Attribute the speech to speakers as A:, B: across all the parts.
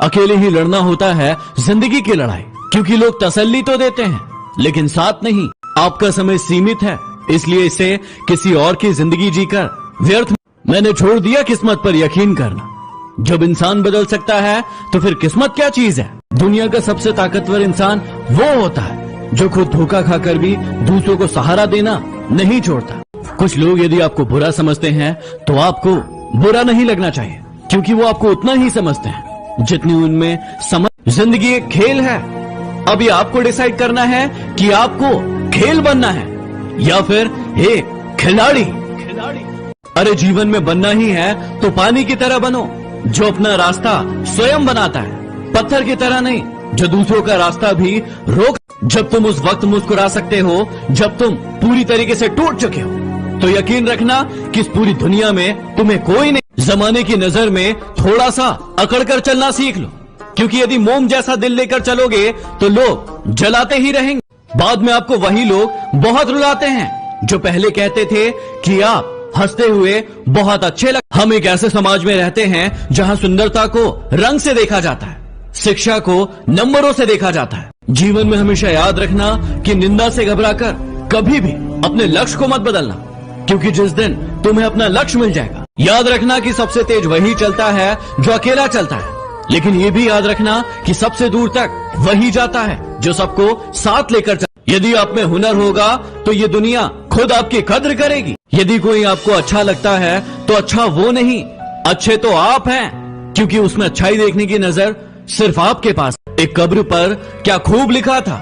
A: अकेले ही लड़ना होता है जिंदगी की लड़ाई, क्योंकि लोग तसल्ली तो देते हैं लेकिन साथ नहीं। आपका समय सीमित है, इसलिए इसे किसी और की जिंदगी जीकर व्यर्थ। मैंने छोड़ दिया किस्मत पर यकीन करना। जब इंसान बदल सकता है तो फिर किस्मत क्या चीज है। दुनिया का सबसे ताकतवर इंसान वो होता है जो खुद धोखा खाकर भी दूसरों को सहारा देना नहीं छोड़ता। कुछ लोग यदि आपको बुरा समझते हैं तो आपको बुरा नहीं लगना चाहिए, क्योंकि वो आपको उतना ही समझते हैं जितनी उनमें समझ। जिंदगी एक खेल है, अभी आपको डिसाइड करना है कि आपको खेल बनना है या फिर एक खिलाड़ी। अरे जीवन में बनना ही है तो पानी की तरह बनो, जो अपना रास्ता स्वयं बनाता है, पत्थर की तरह नहीं जो दूसरों का रास्ता भी रोक। जब तुम उस वक्त मुस्कुरा सकते हो जब तुम पूरी तरीके से टूट चुके हो, तो यकीन रखना कि इस पूरी दुनिया में तुम्हें कोई नहीं। जमाने की नजर में थोड़ा सा अकड़ कर चलना सीख लो, क्योंकि यदि मोम जैसा दिल लेकर चलोगे तो लोग जलाते ही रहेंगे। बाद में आपको वही लोग बहुत रुलाते हैं जो पहले कहते थे कि आप हंसते हुए बहुत अच्छे लग। हम एक ऐसे समाज में रहते हैं जहां सुंदरता को रंग से देखा जाता है, शिक्षा को नंबरों से देखा जाता है। जीवन में हमेशा याद रखना कि निंदा से घबराकर कभी भी अपने लक्ष्य को मत बदलना, क्योंकि जिस दिन तुम्हें अपना लक्ष्य मिल जाएगा। याद रखना कि सबसे तेज वही चलता है जो अकेला चलता है, लेकिन ये भी याद रखना कि सबसे दूर तक वही जाता है जो सबको साथ लेकर चलता। यदि आप में हुनर होगा तो ये दुनिया खुद आपकी कद्र करेगी। यदि कोई आपको अच्छा लगता है तो अच्छा वो नहीं, अच्छे तो आप हैं, क्योंकि उसमें अच्छाई देखने की नजर सिर्फ आपके पास। एक कब्र पर क्या खूब लिखा था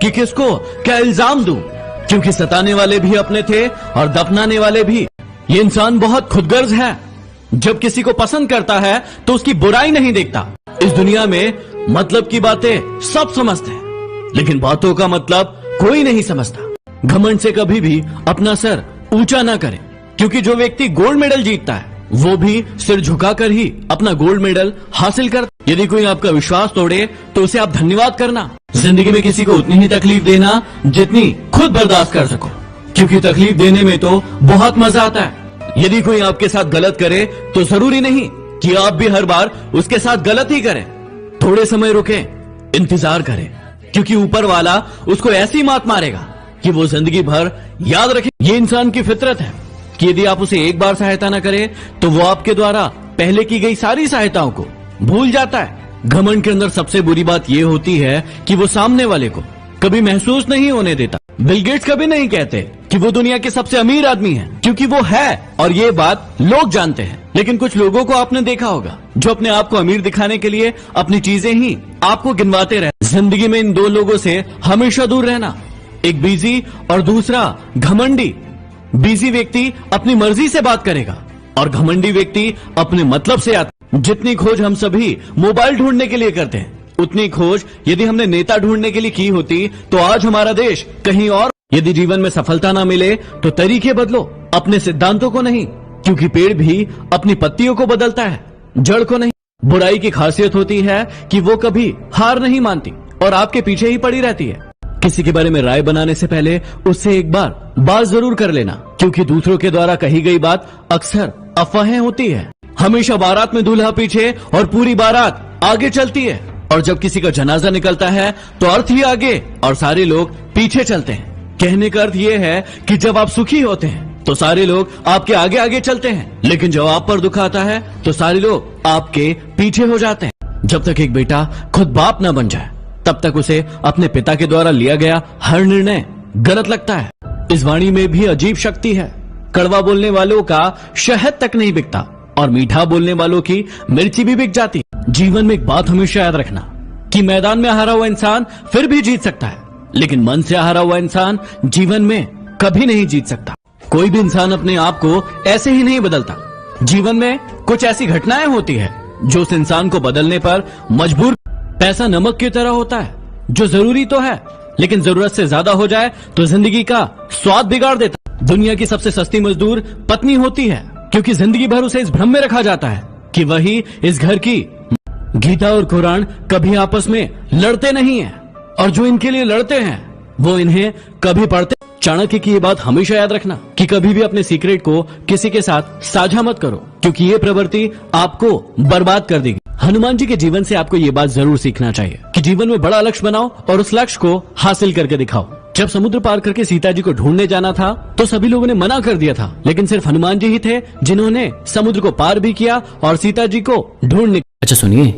A: कि किसको क्या इल्जाम दूं, क्योंकि सताने वाले भी अपने थे और दफनाने वाले भी। ये इंसान बहुत खुदगर्ज है, जब किसी को पसंद करता है तो उसकी बुराई नहीं देखता। इस दुनिया में मतलब की बातें सब समझते हैं, लेकिन बातों का मतलब कोई नहीं समझता। घमंड से कभी भी अपना सर ऊंचा ना करें, क्योंकि जो व्यक्ति गोल्ड मेडल जीतता है वो भी सिर झुकाकर ही अपना गोल्ड मेडल हासिल करता। यदि कोई आपका विश्वास तोड़े तो उसे आप धन्यवाद करना। जिंदगी में किसी को उतनी ही तकलीफ देना जितनी खुद बर्दाश्त कर सको, क्योंकि तकलीफ देने में तो बहुत मजा आता है। यदि कोई आपके साथ गलत करे तो जरूरी नहीं कि आप भी हर बार उसके साथ गलत ही करें। थोड़े समय रुके, इंतजार करें, क्योंकि ऊपर वाला उसको ऐसी मात मारेगा कि वो जिंदगी भर याद रखे। ये इंसान की फितरत है कि यदि आप उसे एक बार सहायता न करें तो वो आपके द्वारा पहले की गई सारी सहायताओं को भूल जाता है। घमंड के अंदर सबसे बुरी बात ये होती है कि वो सामने वाले को कभी महसूस नहीं होने देता। बिल गेट्स कभी नहीं कहते कि वो दुनिया के सबसे अमीर आदमी है, क्योंकि वो है और ये बात लोग जानते हैं। लेकिन कुछ लोगों को आपने देखा होगा जो अपने आप को अमीर दिखाने के लिए अपनी चीजें ही आपको गिनवाते रहते। जिंदगी में इन दो लोगों से हमेशा दूर रहना, एक बिजी और दूसरा घमंडी। बिजी व्यक्ति अपनी मर्जी से बात करेगा और घमंडी व्यक्ति अपने मतलब से आता। जितनी खोज हम सभी मोबाइल ढूंढने के लिए करते हैं, उतनी खोज यदि हमने नेता ढूंढने के लिए की होती तो आज हमारा देश कहीं और। यदि जीवन में सफलता ना मिले तो तरीके बदलो, अपने सिद्धांतों को नहीं, क्योंकि पेड़ भी अपनी पत्तियों को बदलता है, जड़ को नहीं। बुराई की खासियत होती है कि वो कभी हार नहीं मानती और आपके पीछे ही पड़ी रहती है। किसी के बारे में राय बनाने से पहले उससे एक बार बात जरूर कर लेना, क्योंकि दूसरों के द्वारा कही गई बात अक्सर अफवाहें होती है। हमेशा बारात में दूल्हा पीछे और पूरी बारात आगे चलती है, और जब किसी का जनाजा निकलता है तो अर्थ ही आगे और सारे लोग पीछे चलते हैं। कहने का अर्थ ये है कि जब आप सुखी होते हैं तो सारे लोग आपके आगे आगे चलते हैं, लेकिन जब आप पर दुख आता है तो सारे लोग आपके पीछे हो जाते हैं। जब तक एक बेटा खुद बाप ना बन जाए तब तक उसे अपने पिता के द्वारा लिया गया हर निर्णय गलत लगता है। इस वाणी में भी अजीब शक्ति है। कड़वा बोलने वालों का शहद तक नहीं बिकता और मीठा बोलने वालों की मिर्ची भी बिक जाती। जीवन में एक बात हमेशा याद रखना कि मैदान में हारा हुआ इंसान फिर भी जीत सकता है, लेकिन मन से हारा हुआ इंसान जीवन में कभी नहीं जीत सकता। कोई भी इंसान अपने आप को ऐसे ही नहीं बदलता। जीवन में कुछ ऐसी घटनाएं होती है जो उस इंसान को बदलने पर मजबूर। पैसा नमक की तरह होता है जो जरूरी तो है, लेकिन जरूरत से ज्यादा हो जाए तो जिंदगी का स्वाद बिगाड़ देता। दुनिया की सबसे सस्ती मजदूर पत्नी होती है, क्योंकि जिंदगी भर उसे इस भ्रम में रखा जाता है कि वही इस घर की। गीता और कुरान कभी आपस में लड़ते नहीं हैं, और जो इनके लिए लड़ते हैं वो इन्हें कभी पढ़ते। चाणक्य की ये बात हमेशा याद रखना कि कभी भी अपने सीक्रेट को किसी के साथ साझा मत करो, क्योंकि ये प्रवृत्ति आपको बर्बाद कर देगी। हनुमान जी के जीवन से आपको ये बात जरूर सीखना चाहिए कि जीवन में बड़ा लक्ष्य बनाओ और उस लक्ष्य को हासिल करके दिखाओ। जब समुद्र पार करके सीता जी को ढूंढने जाना था तो सभी लोगों ने मना कर दिया था, लेकिन सिर्फ हनुमान जी ही थे जिन्होंने समुद्र को पार भी किया और सीता जी को ढूंढने।
B: अच्छा सुनिए,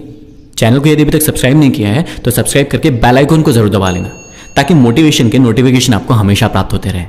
B: चैनल को यदि अभी तक सब्सक्राइब नहीं किया है तो सब्सक्राइब करके बेल आइकन को जरूर दबा लेना ताकि मोटिवेशन के नोटिफिकेशन आपको हमेशा प्राप्त होते रहे।